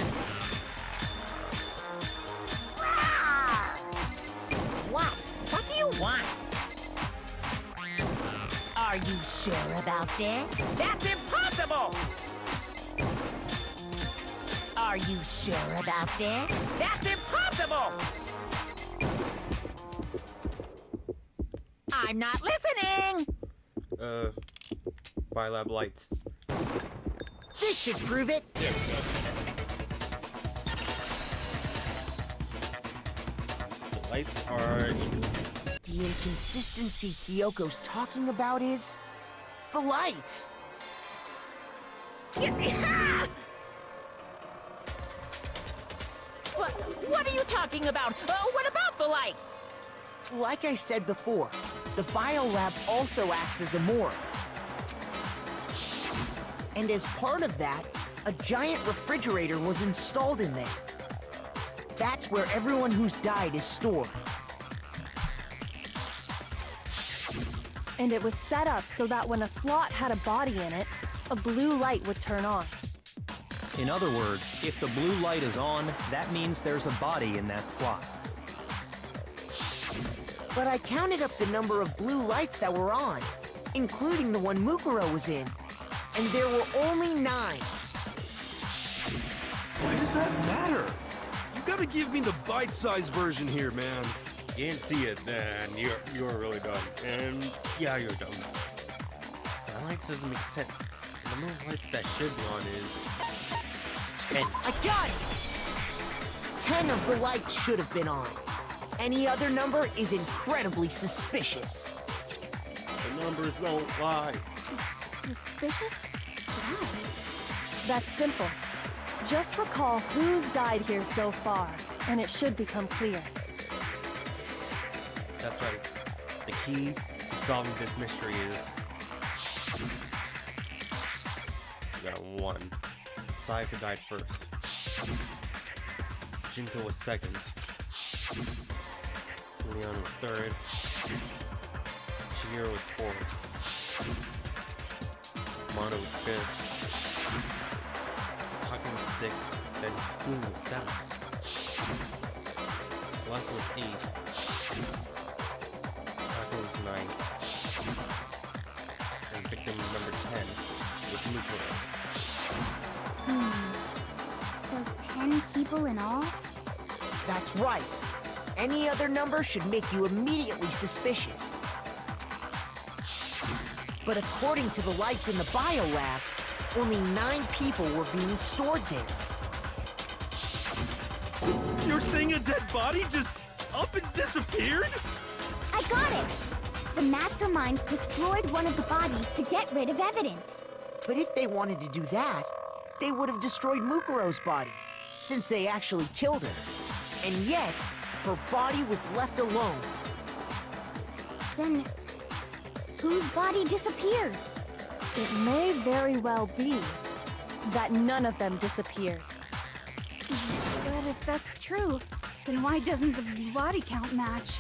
what? Are you sure about this? That's impossible! Are you sure about this? That's impossible! I'm not listening!
Biolab lights.
This should prove it.
There we go. The lights are...
The inconsistency Kyoko's talking about is... the lights.
What are you talking about? What about the lights?
Like I said before, the biolab also acts as a morgue. And as part of that, a giant refrigerator was installed in there. That's where everyone who's died is stored.
And it was set up so that when a slot had a body in it, a blue light would turn on.
In other words, if the blue light is on, that means there's a body in that slot.
But I counted up the number of blue lights that were on, including the one Mukuro was in, and there were only 9.
Why does that matter? You gotta give me the bite-sized version here, man.
You didn't see it, then you're really dumb. And yeah, you're dumb. The lights doesn't make sense. The number of lights that should be on is 10.
I got it! 10 of the lights should have been on. Any other number is incredibly suspicious.
The numbers don't lie.
Suspicious? Why?
That's simple. Just recall who's died here so far, and it should become clear.
That's right. The key to solving this mystery is... we got 1. Sayaka died first. Jinko was second. Leon was third. Chihiro was fourth. Mono was fifth. Taka was sixth. Then Kun was seventh. Celeste was eighth. Sako was ninth. And victim number 10 was Mukuro.
So 10 people in all?
That's right. Any other number should make you immediately suspicious. But according to the lights in the biolab, only 9 people were being stored there.
You're saying a dead body just up and disappeared?
I got it! The mastermind destroyed one of the bodies to get rid of evidence.
But if they wanted to do that, they would have destroyed Mukuro's body, since they actually killed her. And yet, her body was left alone.
Then, whose body disappeared?
It may very well be that none of them disappeared.
But if that's true, then why doesn't the body count match?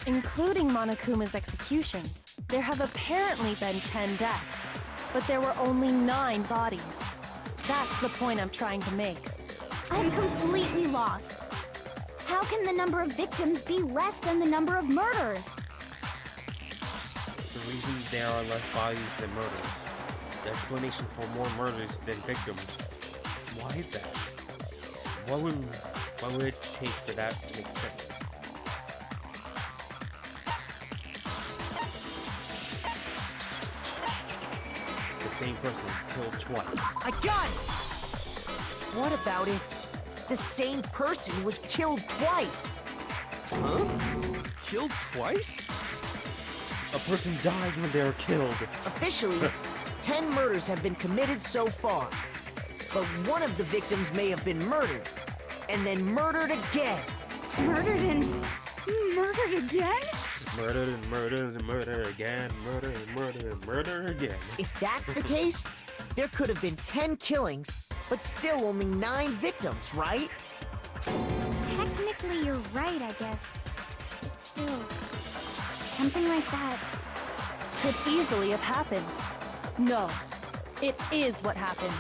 Including Monokuma's executions, there have apparently been 10 deaths, but there were only 9 bodies. That's the point I'm trying to make.
I'm completely lost. How can the number of victims be less than the number of murders?
The reason there are less bodies than murders. The explanation for more murders than victims. Why is that? What would it take for that to make sense? The same person was killed twice.
I got it! What about if the same person was killed twice?
Huh? Killed twice?
A person died when they were killed.
Officially, 10 murders have been committed so far. But one of the victims may have been murdered, and then murdered again.
Murdered and murdered again?
Murdered and murdered and murdered again. Murder and murder and murder again.
If that's the case, there could have been 10 killings, but still only 9 victims, right?
Technically, you're right, I guess. But still, something like that.
Could easily have happened. No, it is what happened.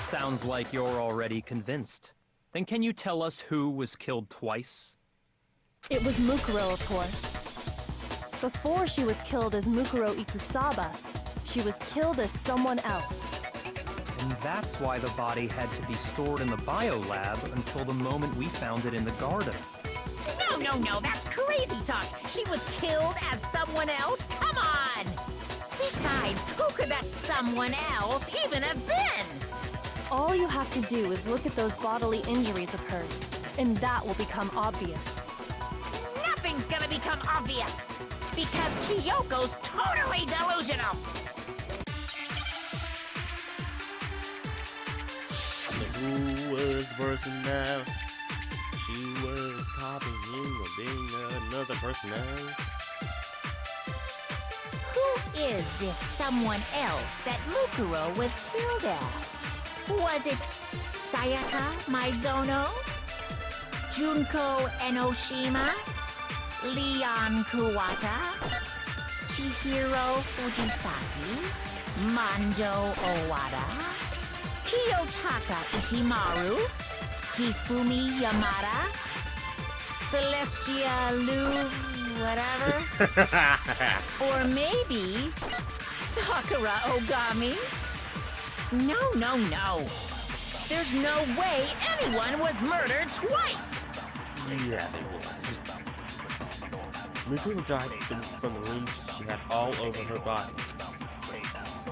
Sounds like you're already convinced. Then can you tell us who was killed twice?
It was Mukuro, of course. Before she was killed as Mukuro Ikusaba, she was killed as someone else.
And that's why the body had to be stored in the biolab until the moment we found it in the garden.
No, that's crazy talk. She was killed as someone else? Come on! Besides, who could that someone else even have been?
All you have to do is look at those bodily injuries of hers, and that will become obvious.
Nothing's gonna become obvious, because Kyoko's totally delusional.
Who was the person now? She was copying or being another person else.
Who is this someone else that Mukuro was killed as? Was it Sayaka Maizono? Junko Enoshima? Leon Kuwata? Chihiro Fujisaki? Mando Owada? Kiyotaka Ishimaru? Hifumi Yamada? Celestia Lu... whatever? Or maybe... Sakura Ogami? No. There's no way anyone was murdered twice!
Yeah, there was. Mukuro died from the wounds she had all over her body.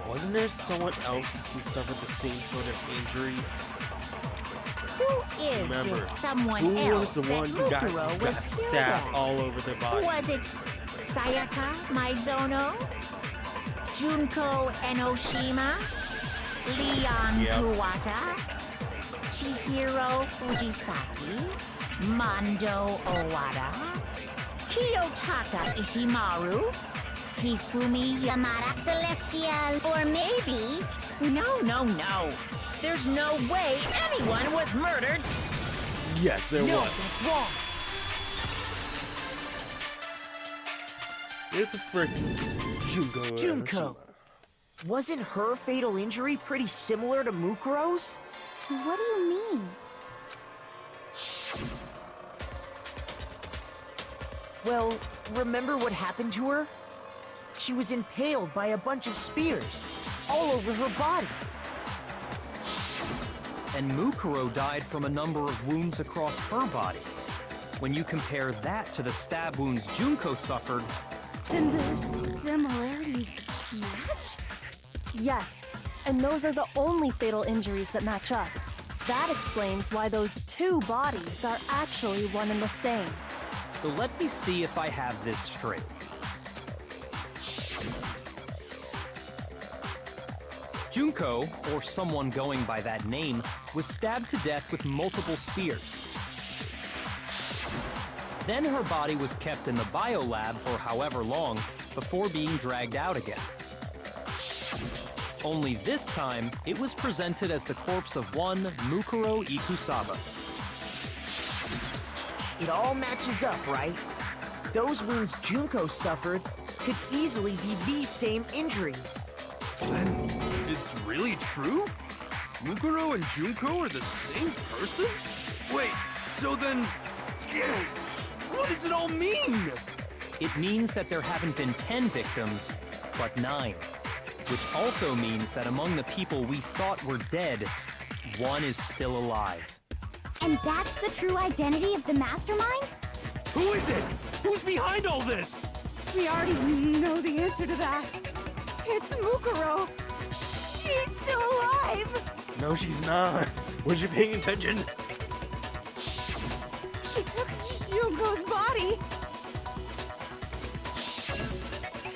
Wasn't there someone else who suffered the same sort of injury?
Who is
Remember,
this someone
who
else
was the one who got
Mukuro was killed
stabbed
as?
all over their body?
Was it Sayaka Maizono? Junko Enoshima? Leon Kuwata? Chihiro Fujisaki? Mando Owada? Kiyotaka Ishimaru? Hifumi Yamada? Celestial? Or maybe... No. There's no way anyone was murdered.
Yes, there
No,
was.
that's wrong.
It's a freaking
Junko. Wasn't her fatal injury pretty similar to Mukuro's?
What do you mean?
Well, remember what happened to her? She was impaled by a bunch of spears, all over her body.
And Mukuro died from a number of wounds across her body. When you compare that to the stab wounds Junko suffered,
Then the similarities match?
Yes, and those are the only fatal injuries that match up. That explains why those two bodies are actually one and the same.
so let me see if I have this straight. Junko, or someone going by that name, was stabbed to death with multiple spears. Then her body was kept in the biolab for however long before being dragged out again. Only this time, it was presented as the corpse of one Mukuro Ikusaba.
It all matches up, right? Those wounds Junko suffered could easily be these same injuries.
Then it's really true? Mukuro and Junko are the same person? Wait, so then... what does it all mean?
It means that there haven't been 10 victims, but 9. Which also means that among the people we thought were dead, one is still alive.
And that's the true identity of the mastermind?
Who is it? Who's behind all this?
We already know the answer to that. It's Mukuro. She's still alive.
No, she's not. Was you paying attention?
She took Junko's body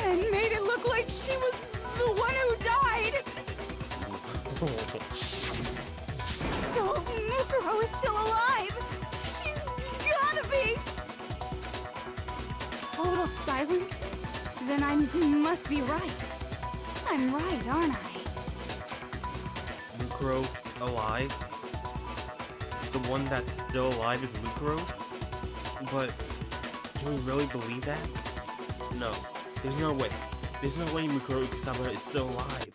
and made it look like she was the one who died. So Mukuro is still alive. She's gotta be. Total silence? Then I must be right. I'm right, aren't I?
Mukuro alive? The one that's still alive is Mukuro? But can we really believe that? No, there's no way. There's no way Mukuro Ikusaba is still alive.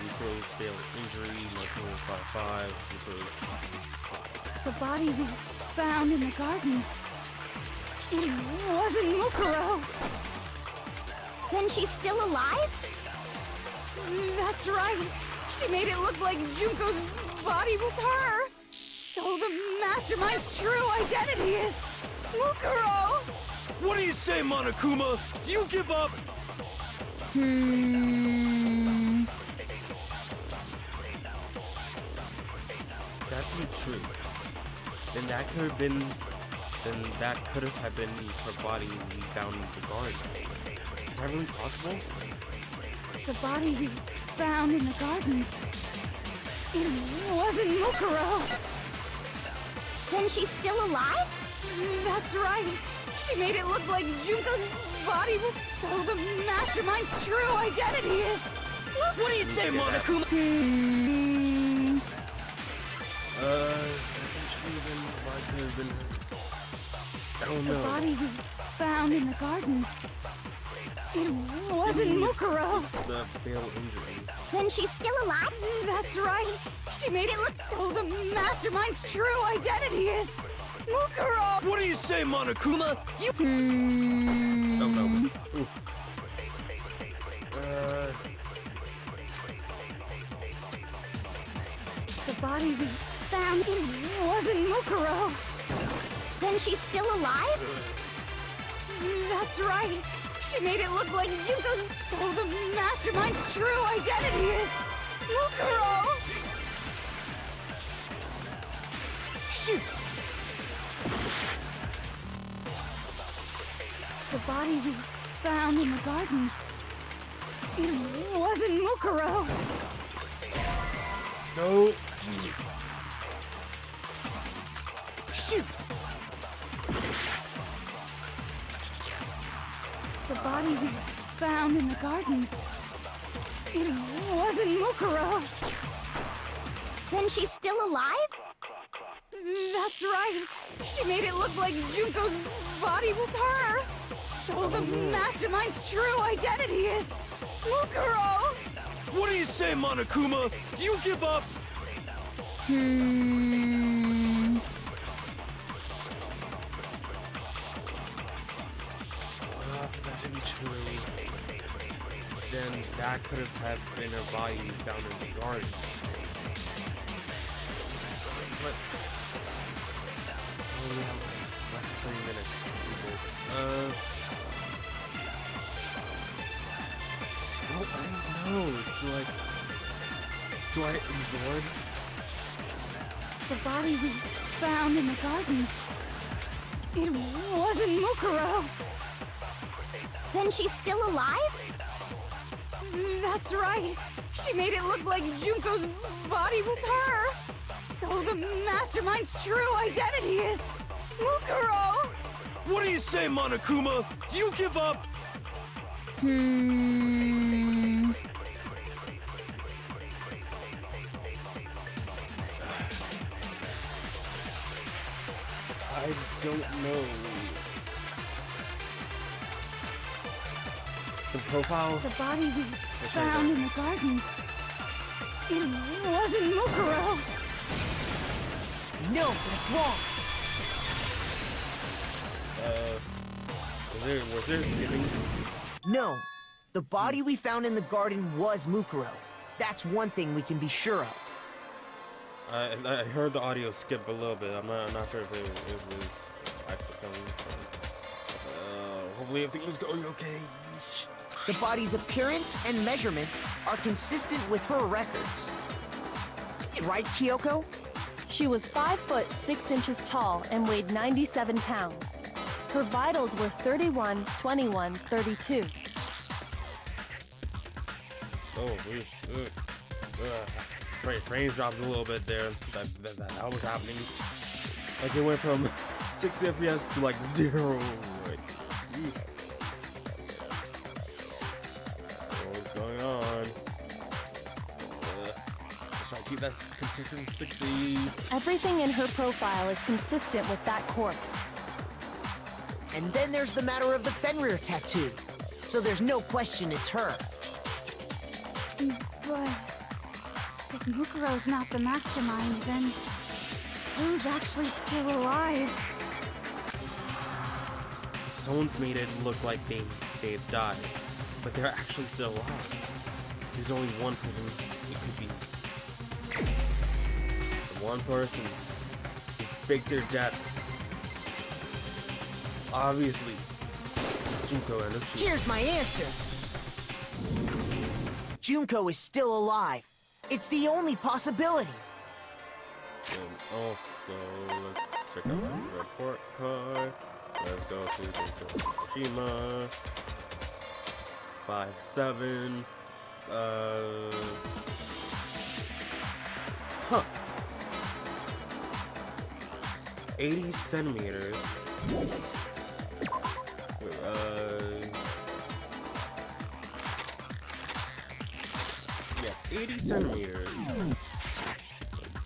Mukuro's fatal injury, multiple part 5,
The body we found in the garden. It wasn't Mukuro.
Then she's still alive?
That's right. She made it look like Junko's body was her. So the mastermind's true identity is Mukuro.
What do you say, Monokuma? Do you give up?
That to be true, then that could have been her body we found in the garden. Is that really possible?
The body we found in the garden. It wasn't Mukuro.
Then she's still alive?
That's right. She made it look like Junko's body was so the mastermind's true identity is.
What do you say, Monokuma?
That could have been. I don't know.
The body we found in the garden. It wasn't Mukuro.
It's the fatal injury.
Then she's still alive?
That's right. She made it look so the mastermind's true identity is Mukuro.
What do you say, Monokuma? Do you...
Oh no. Ooh.
The body we found, it wasn't Mukuro.
Then she's still alive?
That's right. She made it look like Junko's so the mastermind's true identity is Mukuro.
Shoot!
The body we found in the garden. It wasn't Mukuro.
No.
Shoot!
The body we found in the garden. It wasn't Mukuro.
Then she's still alive?
That's right. She made it look like Junko's body was her. So the mastermind's true identity is Mukuro.
What do you say, Monokuma? Do you give up?
For that to be true, then that could have been her body found in the garden. But we only have less than 30 minutes to do this. I don't know. Do I absorb?
The body we found in the garden. It wasn't Mukuro.
Then she's still alive?
That's right. She made it look like Junko's body was her. So the mastermind's true identity is Mukuro.
What do you say, Monokuma? Do you give up?
I don't know. The profile?
The body we found in the garden. It wasn't Mukuro.
No, that's wrong.
Was there skipping?
No, the body we found in the garden was Mukuro. That's one thing we can be sure of.
I heard the audio skip a little bit. I'm not sure if it was microphone. Hopefully everything was going okay.
The body's appearance and measurements are consistent with her records. Right, Kyoko?
She was 5 foot 6 inches tall and weighed 97 pounds. Her vitals were 31, 21, 32.
Oh, frame dropped a little bit there. That was happening. Like it went from 6 FPS to like 0. Like, what's going on? Try to keep that consistent 60.
Everything in her profile is consistent with that corpse.
And then there's the matter of the Fenrir tattoo. So there's no question it's her.
But If Mukuro's not the mastermind, then who's actually still alive?
Someone's made it look like they've died, but they're actually still alive. There's only one person it could be. The one person who faked their death. Obviously, Junko and Oshima.
Here's my answer. Junko is still alive. It's the only possibility.
And also, let's check out the report card. Let's go to Junko Oshima. 5'7". Huh. 80 centimeters. Yeah, 80 centimeters.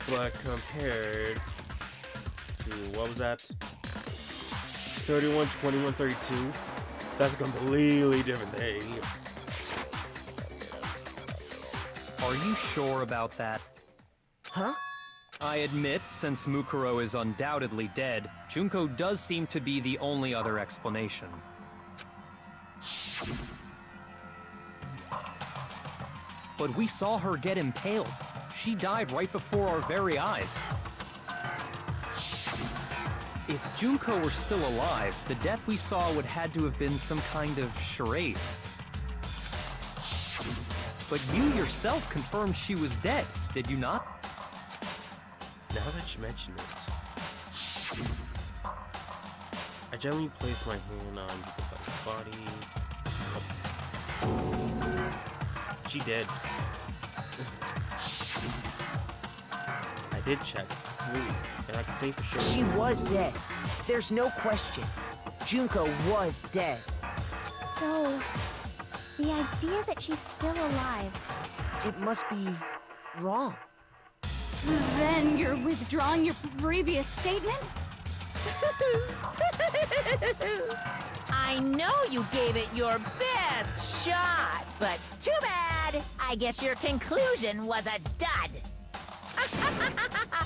But compared to, what was that? 31, 21, 32. That's a completely different thing.
Are you sure about that?
Huh?
I admit, since Mukuro is undoubtedly dead, Junko does seem to be the only other explanation. But we saw her get impaled. She died right before our very eyes. If Junko were still alive, the death we saw would had to have been some kind of charade. But you yourself confirmed she was dead, did you not?
Now that you mention it, I gently place my hand on Yuka's body. She did. I did check, absolutely, and I can say for sure.
She was dead. There's no question. Junko was dead.
So, the idea that she's still alive.
It must be wrong.
Then you're withdrawing your previous statement?
I know you gave it your best shot, but too bad. I guess your conclusion was a dud.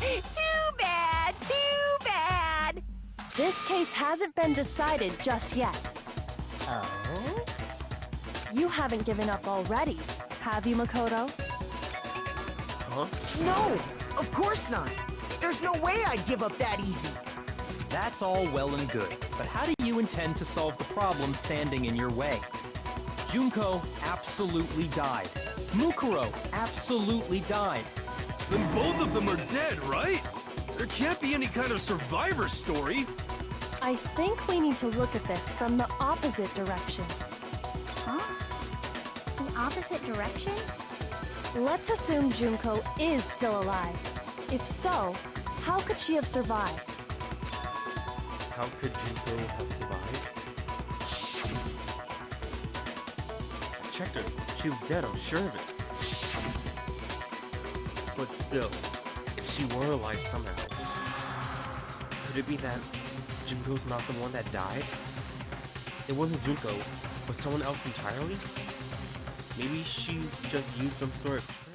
Too bad, too bad.
This case hasn't been decided just yet.
Oh?
You haven't given up already, have you, Makoto?
Huh?
No, of course not. There's no way I'd give up that easy.
That's all well and good, but how do you intend to solve the problem standing in your way? Junko absolutely died. Mukuro absolutely died.
Then both of them are dead, right? There can't be any kind of survivor story.
I think we need to look at this from the opposite direction.
Huh? The opposite direction?
Let's assume Junko is still alive. If so, how could she have survived?
How could Junko have survived? I checked her. She was dead, I'm sure of it. But still, if she were alive somehow, could it be that Junko's not the one that died? It wasn't Junko, but someone else entirely? Maybe she just used some sort of